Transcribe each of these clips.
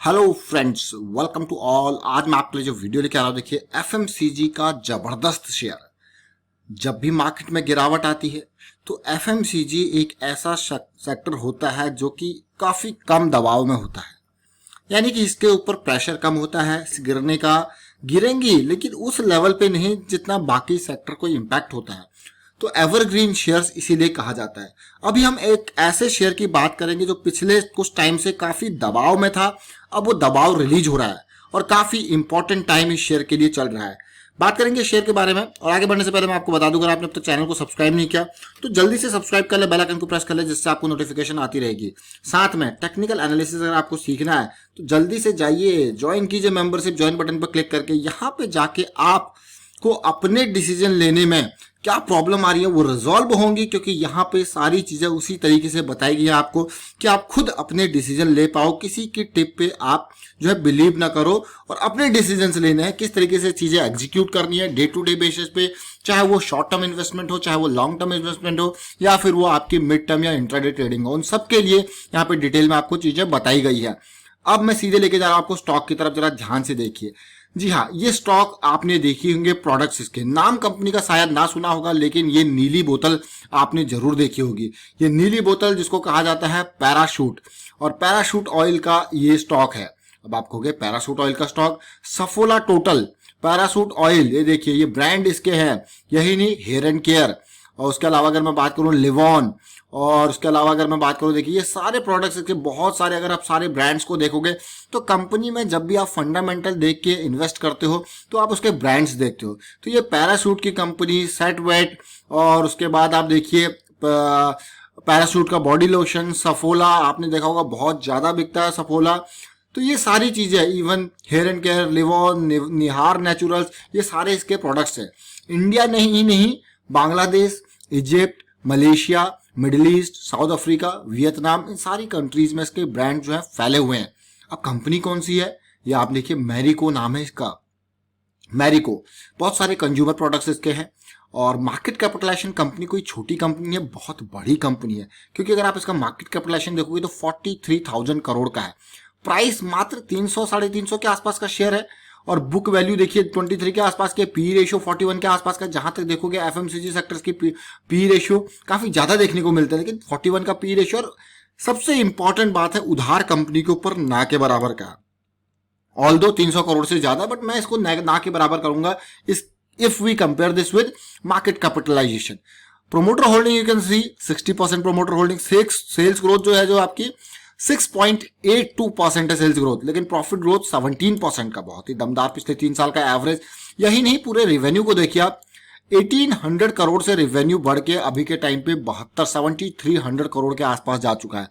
Hello friends, welcome to all. आज मैं आपके लिए जो वीडियो लेके आ रहा हूँ, देखिए एफएमसीजी का जबरदस्त शेयर। जब भी मार्केट में गिरावट आती है तो एफएमसीजी एक ऐसा सेक्टर होता है जो कि काफी कम दबाव में होता है, यानी कि इसके ऊपर प्रेशर कम होता है गिरने का। गिरेंगी लेकिन उस लेवल पे नहीं जितना बाकी सेक्टर को इम्पैक्ट होता है, तो एवरग्रीन शेयर्स इसीलिए कहा जाता है। अभी हम एक ऐसे शेयर की बात करेंगे जो पिछले कुछ टाइम से काफी दबाव में था, अब वो दबाव रिलीज हो रहा है और काफी इंपॉर्टेंट टाइम इस शेयर के लिए चल रहा है। बात करेंगे शेयर के बारे में, और आगे बढ़ने से पहले मैं आपको बता दूं, अगर आपने अब तक चैनल को सब्सक्राइब नहीं किया तो जल्दी से सब्सक्राइब कर ले, बेल आइकन को प्रेस कर ले, जिससे आपको नोटिफिकेशन आती रहेगी। साथ में टेक्निकल एनालिसिस अगर आपको सीखना है तो जल्दी से जाइए, ज्वाइन कीजिए मेंबरशिप, ज्वाइन बटन पर क्लिक करके। यहाँ पे जाके आपको अपने डिसीजन लेने में क्या प्रॉब्लम आ रही है वो रिजॉल्व होंगी, क्योंकि यहाँ पे सारी चीजें उसी तरीके से बताई गई है आपको कि आप खुद अपने डिसीजन ले पाओ। किसी की टिप पे आप जो है बिलीव ना करो और अपने डिसीजन लेने हैं, किस तरीके से चीजें एग्जीक्यूट करनी है डे टू डे बेसिस पे, चाहे वो शॉर्ट टर्म इन्वेस्टमेंट हो, चाहे वो लॉन्ग टर्म इन्वेस्टमेंट हो, या फिर वो आपकी मिड टर्म या इंट्राडे ट्रेडिंग हो। उन सबके लिए यहाँ पे डिटेल में आपको चीजें बताई गई है। अब मैं सीधे लेके जा रहा हूं आपको स्टॉक की तरफ, जरा ध्यान से देखिए। जी हाँ, ये स्टॉक आपने देखी होंगे, प्रोडक्ट्स इसके नाम कंपनी का शायद ना सुना होगा, लेकिन ये नीली बोतल आपने जरूर देखी होगी। ये नीली बोतल जिसको कहा जाता है पैराशूट, और पैराशूट ऑयल का ये स्टॉक है। अब आप कहोगे पैराशूट ऑयल का stock, Saffola total parachute oil, ये देखिए ये ब्रांड इसके हैं। यही नहीं, हेयर एंड केयर, और उसके अलावा अगर मैं बात करूं लिवॉन, और उसके अलावा अगर मैं बात करूं, देखिए ये सारे प्रोडक्ट्स इसके बहुत सारे, अगर आप सारे ब्रांड्स को देखोगे तो कंपनी में जब भी आप फंडामेंटल देख के इन्वेस्ट करते हो तो आप उसके ब्रांड्स देखते हो। तो ये पैराशूट की कंपनी, सेट वेट, और उसके बाद आप देखिए पैराशूट का बॉडी लोशन, सफोला आपने देखा होगा बहुत ज्यादा बिकता है सफोला। तो ये सारी चीजें, even hair and care, Livon, Nihar naturals, ये सारे इसके प्रोडक्ट्स हैं। इंडिया नहीं, Bangladesh, Egypt, Malaysia, middle east, south Africa, Vietnam, इन सारी कंट्रीज में इसके ब्रांड जो है फैले हुए हैं। अब कंपनी कौन सी है, ये आप देखिए, मैरिको नाम है इसका। मैरिको, बहुत सारे कंज्यूमर प्रोडक्ट्स इसके हैं, और मार्केट कैपिटलाइजेशन कंपनी कोई छोटी कंपनी है, बहुत बड़ी कंपनी है। क्योंकि अगर आप इसका मार्केट कैपिटलाइजेशन देखोगे तो 43,000 करोड़ का है। प्राइस मात्र 300 साढ़े 300 के आसपास का शेयर है, और बुक वैल्यू देखिए 23 के आसपास के, पी रेशियो 41 के आसपास का। जहां तक देखोगे एफएमसीजी सेक्टर्स की पी रेशियो काफी ज्यादा देखने को मिलता है, लेकिन 41 का पी रेशियो। और सबसे इंपॉर्टेंट बात है, उधार कंपनी के ऊपर ना के बराबर का, ऑल्दो 300 करोड़ से ज्यादा, बट मैं इसको ना के बराबर करूंगा इस if we compare this with market capitalisation. Promoter holding you can see 60% promoter holding. Sales growth जो है जो आपकी 6.82% है सेल्स ग्रोथ, लेकिन प्रॉफिट ग्रोथ 17% का, बहुत ही दमदार पिछले 3 साल का एवरेज। यही नहीं, पूरे रेवेन्यू को देखिए आप, 1800 करोड़ से रेवेन्यू बढ़ के अभी के टाइम पे 7300 करोड़ के आसपास जा चुका है।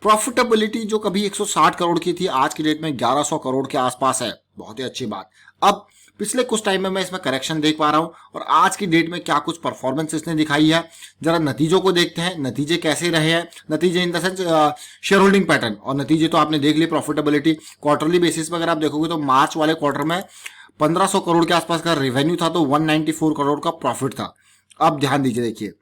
प्रॉफिटेबिलिटी जो कभी 160 करोड़ की थी, आज की डेट में 1100 करोड़ के आसपास है, बहुत ही अच्छी बात। अब पिछले कुछ टाइम में मैं इसमें करेक्शन देख पा रहा हूं, और आज की डेट में क्या कुछ परफॉर्मेंस इसने दिखाई है, जरा नतीजों को देखते हैं। नतीजे कैसे रहे हैं, नतीजे in the sense share holding pattern, और नतीजे तो आपने देख लिए। प्रॉफिटेबिलिटी क्वार्टरली बेसिस पर अगर आप देखोगे तो मार्च वाले क्वार्टर में 1500 करोड़ के आसपास का रेवेन्यू था, तो 194 करोड़ का प्रॉफिट था। अब ध्यान दीजिए, देखिए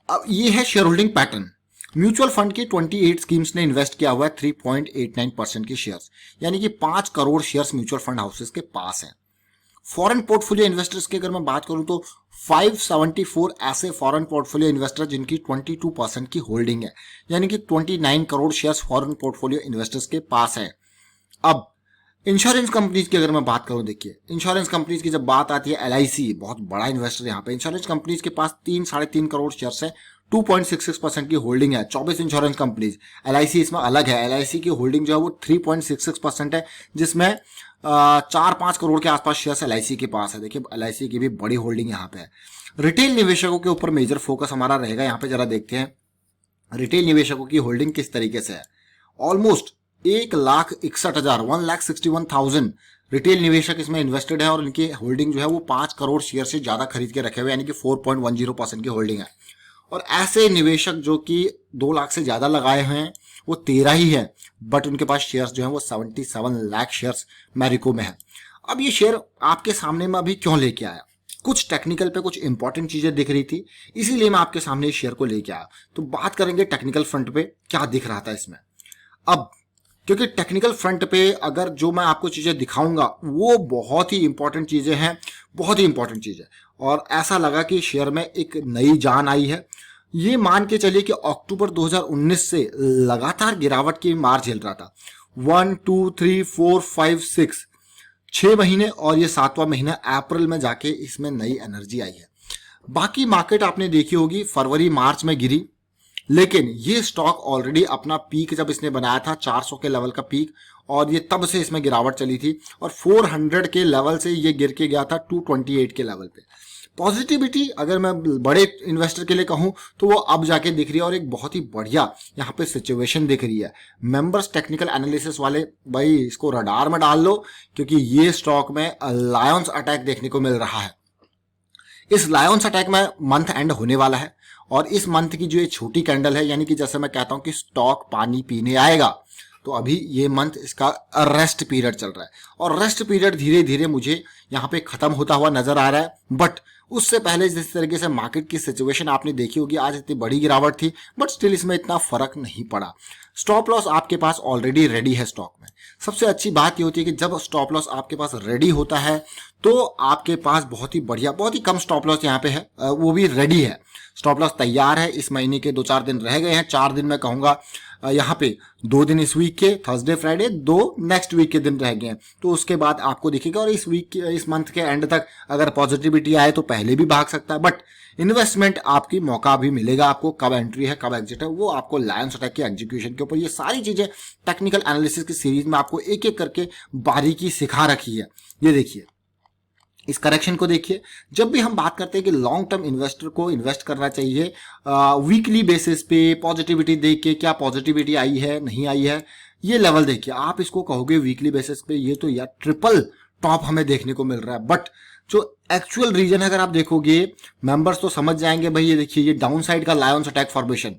अब ये है share holding pattern. Mutual fund की 28 स्कीम्स ने इन्वेस्ट किया हुआ है 3.89% के शेयर्स, यानी कि 5 crore shares mutual fund houses के पास हैं। फॉरेन पोर्टफोलियो इन्वेस्टर्स की अगर मैं बात करूं तो 574 ऐसे फॉरेन पोर्टफोलियो इन्वेस्टर जिनकी 22% की होल्डिंग है, यानी कि 29 crore shares foreign portfolio investors के पास है। अब इंश्योरेंस कंपनीज की अगर मैं बात करूं, देखिए इंश्योरेंस कंपनीज की जब बात आती है, एलआईसी बहुत बड़ा इन्वेस्टर यहाँ पे। इंश्योरेंस कंपनीज के पास 3-3.5 करोड़ शेयर्स है, 2.66% की होल्डिंग है। 24 इंश्योरेंस कंपनीज, एलआईसी इसमें अलग है। एलआईसी की होल्डिंग जो है वो 3.66% है, जिसमें 4-5 करोड़ के आसपास शेयर्स एलआईसी के पास है। देखिए एलआईसी की भी बड़ी होल्डिंग यहाँ पे है। रिटेल निवेशकों के ऊपर मेजर फोकस हमारा रहेगा। यहाँ पे जरा देखते हैं रिटेल निवेशकों की होल्डिंग किस तरीके से है। ऑलमोस्ट 1,61,000 1,61,000 रिटेल निवेशक इसमें इन्वेस्टेड है, और इनकी होल्डिंग जो है वो 5 करोड़ शेयर से ज्यादा खरीद के रखे हुए, यानी कि 4.10% की होल्डिंग है। और ऐसे निवेशक जो कि 2 लाख से ज्यादा लगाए हुए हैं वो 13 ही है, बट उनके पास शेयर्स जो है वो 77 लाख शेयर्स मैरिको में है। अब ये शेयर आपके सामने में अभी क्यों लेके आया, कुछ टेक्निकल पे कुछ इंपॉर्टेंट चीजें दिख रही थी, इसीलिए मैं आपके सामने इस शेयर को लेके आया। तो बात करेंगे टेक्निकल फ्रंट पे क्या दिख रहा था इसमें। अब क्योंकि टेक्निकल फ्रंट पे अगर जो मैं आपको चीजें दिखाऊंगा वो बहुत ही इंपॉर्टेंट चीजें हैं, बहुत ही इंपॉर्टेंट चीजें। और ऐसा लगा कि शेयर में एक नई जान आई है। ये मान के चलिए कि अक्टूबर 2019 से लगातार गिरावट की मार झेल रहा था। 1 2 3 4 5 6 6 महीने, और ये 7वां महीना अप्रैल में जाके इसमें नई एनर्जी आई है। बाकी मार्केट आपने देखी होगी फरवरी मार्च में गिरी, लेकिन ये स्टॉक ऑलरेडी अपना पीक जब इसने बनाया था 400 के लेवल का पीक, और ये तब से इसमें गिरावट चली थी, और 400 के लेवल से ये गिर के गया था 228 के लेवल पे। पॉजिटिविटी अगर मैं बड़े इन्वेस्टर के लिए कहूं तो वो अब जाके दिख रही है, और एक बहुत ही बढ़िया यहाँ पे सिचुएशन दिख रही है। मेंबर्स टेक्निकल एनालिसिस वाले भाई इसको रडार में डाल लो, क्योंकि ये स्टॉक में लायंस अटैक देखने को मिल रहा है। इस लायंस अटैक में मंथ एंड होने वाला है, और इस मंथ की जो ये छोटी कैंडल है, यानी कि जैसे मैं कहता हूं कि स्टॉक पानी पीने आएगा, तो अभी ये मंथ इसका रेस्ट पीरियड चल रहा है, और रेस्ट पीरियड धीरे धीरे मुझे यहाँ पे खत्म होता हुआ नजर आ रहा है। बट उससे पहले जिस तरीके से मार्केट की सिचुएशन आपने देखी होगी, आज इतनी बड़ी गिरावट थी, बट स्टिल इसमें इतना फर्क नहीं पड़ा। स्टॉप लॉस आपके पास ऑलरेडी रेडी है स्टॉक में। सबसे अच्छी बात ये होती है कि जब स्टॉप लॉस आपके पास रेडी होता है तो आपके पास बहुत ही बढ़िया, बहुत ही कम स्टॉप लॉस यहाँ पे है, वो भी रेडी है। स्टॉप लॉस तैयार है। इस महीने के 2-4 दिन रह गए हैं, 4 दिन मैं कहूंगा यहाँ पे, 2 दिन इस वीक के थर्सडे फ्राइडे, 2 नेक्स्ट वीक के दिन रह गए हैं, तो उसके बाद आपको दिखेगा। और इस वीक इस मंथ के एंड तक अगर पॉजिटिविटी आए तो पहले भी भाग सकता है, बट इन्वेस्टमेंट आपकी मौका भी मिलेगा आपको। कब एंट्री है कब एग्जिट है वो आपको लायंस अटैक के एग्जीक्यूशन के ऊपर, ये सारी चीजें टेक्निकल एनालिसिस की सीरीज में आपको एक एक करके बारीकी सिखा रखी है। ये देखिए, इस करेक्शन को देखिए। जब भी हम बात करते हैं कि लॉन्ग टर्म इन्वेस्टर को इन्वेस्ट करना चाहिए वीकली बेसिस पे, पॉजिटिविटी देख के, क्या पॉजिटिविटी आई है नहीं आई है, ये लेवल देखिए। आप इसको कहोगे वीकली बेसिस पे, ये तो यार ट्रिपल टॉप हमें देखने को मिल रहा है, बट जो एक्चुअल रीजन है अगर आप देखोगे, मेंबर्स तो समझ जाएंगे भाई। ये देखिए, ये डाउन साइड का लायंस अटैक फॉर्मेशन,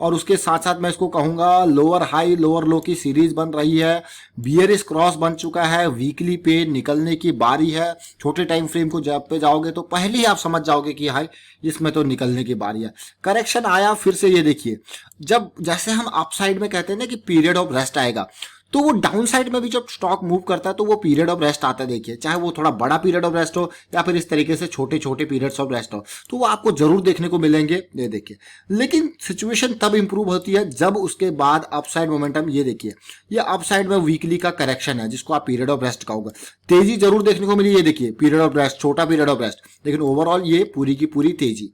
और उसके साथ साथ मैं इसको कहूंगा लोअर हाई लोअर लो की सीरीज बन रही है। बियरिश क्रॉस बन चुका है, वीकली पे निकलने की बारी है। छोटे टाइम फ्रेम को जब पे जाओगे तो पहले ही आप समझ जाओगे कि हाई इसमें तो निकलने की बारी है। करेक्शन आया फिर से, ये देखिए, जब जैसे हम अपसाइड में कहते हैं ना कि पीरियड ऑफ रेस्ट आएगा, तो वो डाउन साइड में भी जब स्टॉक मूव करता है तो वो पीरियड ऑफ रेस्ट आता है। देखिए, चाहे वो थोड़ा बड़ा पीरियड ऑफ रेस्ट हो या फिर इस तरीके से छोटे छोटे पीरियड्स ऑफ रेस्ट हो, तो वो आपको जरूर देखने को मिलेंगे। ये देखिए, लेकिन सिचुएशन तब इंप्रूव होती है जब उसके बाद अपसाइड मोमेंटम, ये देखिए, ये अपसाइड में वीकली का करेक्शन है जिसको आप पीरियड ऑफ रेस्ट कहोगे। तेजी जरूर देखने को मिली, ये देखिए पीरियड ऑफ रेस्ट, छोटा पीरियड ऑफ रेस्ट, लेकिन ओवरऑल ये पूरी की पूरी तेजी।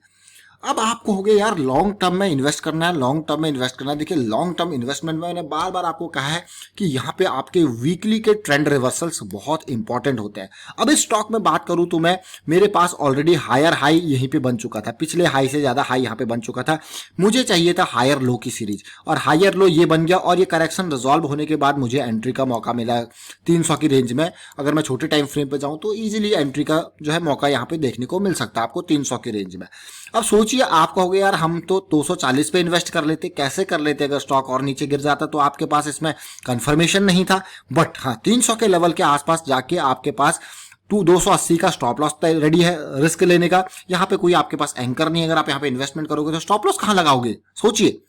अब आप कहोगे यार लॉन्ग टर्म में इन्वेस्ट करना है, लॉन्ग टर्म में इन्वेस्ट करना है। देखिए, लॉन्ग टर्म इन्वेस्टमेंट में मैंने बार बार आपको कहा है कि यहाँ पे आपके वीकली के ट्रेंड रिवर्सल्स बहुत इंपॉर्टेंट होते हैं। अब इस स्टॉक में बात करूं तो मैं, मेरे पास ऑलरेडी हायर हाई यहीं पे बन चुका था, पिछले हाई से ज्यादा हाई यहाँ पे बन चुका था। मुझे चाहिए था हायर लो की सीरीज, और हायर लो ये बन गया, और ये करेक्शन रिजॉल्व होने के बाद मुझे एंट्री का मौका मिला 300 की रेंज में। अगर मैं छोटे टाइम फ्रेम पे जाऊं तो इजीली एंट्री का जो है मौका यहाँ पे देखने को मिल सकता है आपको 300 की रेंज में। अब सोचिए, आप कहोगे यार हम तो 240 पे इन्वेस्ट कर लेते, कैसे कर लेते अगर स्टॉक और नीचे गिर जाता, तो आपके पास इसमें कंफर्मेशन नहीं था। बट हाँ, 300 के लेवल के आसपास जाके आपके पास 280 का स्टॉप लॉस रेडी है रिस्क लेने का। यहाँ पे कोई आपके पास एंकर नहीं है। अगर आप यहाँ पे इन्वेस्टमेंट करोगे तो स्टॉप लॉस कहाँ लगाओगे, सोचिए।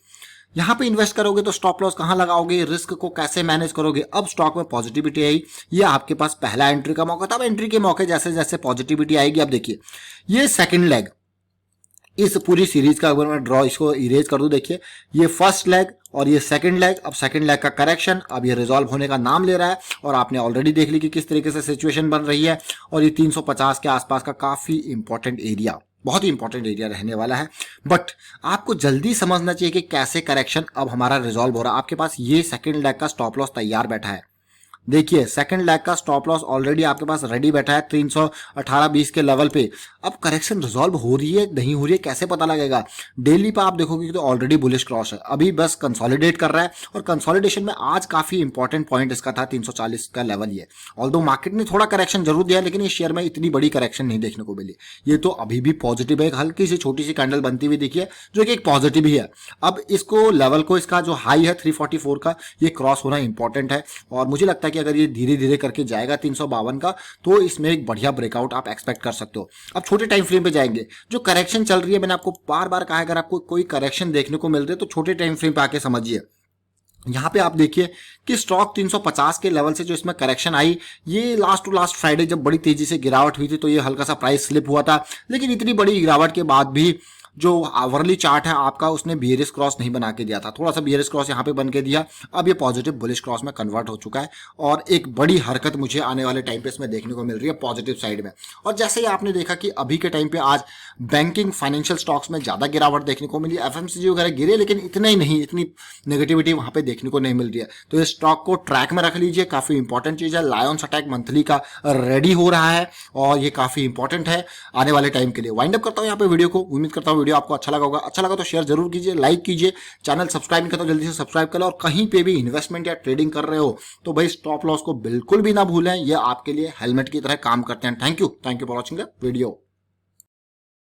यहाँ पे इन्वेस्ट करोगे तो स्टॉप लॉस कहाँ लगाओगे, रिस्क को कैसे मैनेज करोगे। अब स्टॉक में पॉजिटिविटी आई, ये आपके पास पहला एंट्री का मौका था। अब एंट्री के मौके जैसे जैसे पॉजिटिविटी आएगी, अब देखिए ये सेकंड लेग इस पूरी सीरीज का, अगर मैं ड्रॉ इसको इरेज कर दूं, देखिए ये फर्स्ट लेग और ये सेकंड लेग। अब सेकंड लेग का करेक्शन अब ये रिजॉल्व होने का नाम ले रहा है, और आपने ऑलरेडी देख ली कि किस तरीके से सिचुएशन बन रही है। और ये 350 के आसपास का काफी इंपॉर्टेंट एरिया, बहुत ही इंपॉर्टेंट एरिया रहने वाला है। बट आपको जल्दी समझना चाहिए कि कैसे करेक्शन अब हमारा रिजॉल्व हो रहा है। आपके पास ये सेकंड लेग का स्टॉप लॉस तैयार बैठा है। देखिए, सेकंड लेग का स्टॉप लॉस ऑलरेडी आपके पास रेडी बैठा है 318-20 के लेवल पे। अब करेक्शन रिजॉल्व हो रही है नहीं हो रही है कैसे पता लगेगा। डेली पे आप देखोगे तो ऑलरेडी बुलिश क्रॉस है, अभी बस कंसोलिडेट कर रहा है। और कंसोलिडेशन में आज काफी इंपॉर्टेंट पॉइंट इसका था 340 का लेवल। ये ऑल्दो मार्केट ने थोड़ा करेक्शन जरूर दिया, लेकिन इस शेयर में इतनी बड़ी करेक्शन नहीं देखने को मिली। ये तो अभी भी पॉजिटिव है, हल्की सी छोटी सी कैंडल बनती हुई देखिए, जो कि एक पॉजिटिव ही है। अब इसको लेवल को, इसका जो हाई है 344 का, ये क्रॉस होना इंपॉर्टेंट है। और मुझे लगता है कि अगर ये धीरे धीरे करके जाएगा 352 का, तो इसमें एक बढ़िया ब्रेकआउट आप एक्सपेक्ट कर सकते हो। अब छोटे टाइम फ्रेम पे जाएंगे, जो करेक्शन चल रही है, मैंने आपको बार बार कहा है, अगर आपको कोई करेक्शन देखने को मिल रही है तो छोटे टाइम फ्रेम पे आके समझिए। यहाँ पे आप देखिए कि स्टॉक 350 के लेवल से जो इसमें करेक्शन आई, ये लास्ट टू लास्ट फ्राइडे जब बड़ी तेजी से गिरावट हुई थी तो ये हल्का सा प्राइस स्लिप हुआ था, लेकिन इतनी बड़ी गिरावट के बाद भी जो आवरली चार्ट है आपका उसने बियरिश क्रॉस नहीं बना के दिया था, थोड़ा सा बियरिश क्रॉस यहाँ पे बन के दिया, अब ये पॉजिटिव बुलिश क्रॉस में कन्वर्ट हो चुका है और एक बड़ी हरकत मुझे आने वाले टाइम पे इसमें देखने को मिल रही है पॉजिटिव साइड में। और जैसे ही आपने देखा कि अभी के टाइम पे आज बैंकिंग फाइनेंशियल स्टॉक्स में ज्यादा गिरावट देखने को मिली, एफएमसीजी वगैरह गिरे लेकिन इतना ही नहीं, इतनी नेगेटिविटी वहां पे देखने को नहीं मिल रही है। तो इस स्टॉक को ट्रैक में रख लीजिए, काफी इंपॉर्टेंट चीज है। लायंस अटैक मंथली का रेडी हो रहा है और ये काफी इंपॉर्टेंट है आने वाले टाइम के लिए। वाइंड अप करता हूं यहाँ पे वीडियो को, उम्मीद करता हूं वीडियो आपको अच्छा लगा होगा। अच्छा लगा तो शेयर जरूर कीजिए, लाइक कीजिए, चैनल सब्सक्राइब नहीं करता तो जल्दी से सब्सक्राइब कर लो। और कहीं पे भी इन्वेस्टमेंट या ट्रेडिंग कर रहे हो तो भाई स्टॉप लॉस को बिल्कुल भी ना भूलें, ये आपके लिए हेलमेट की तरह काम करते हैं। Thank you for watching the video.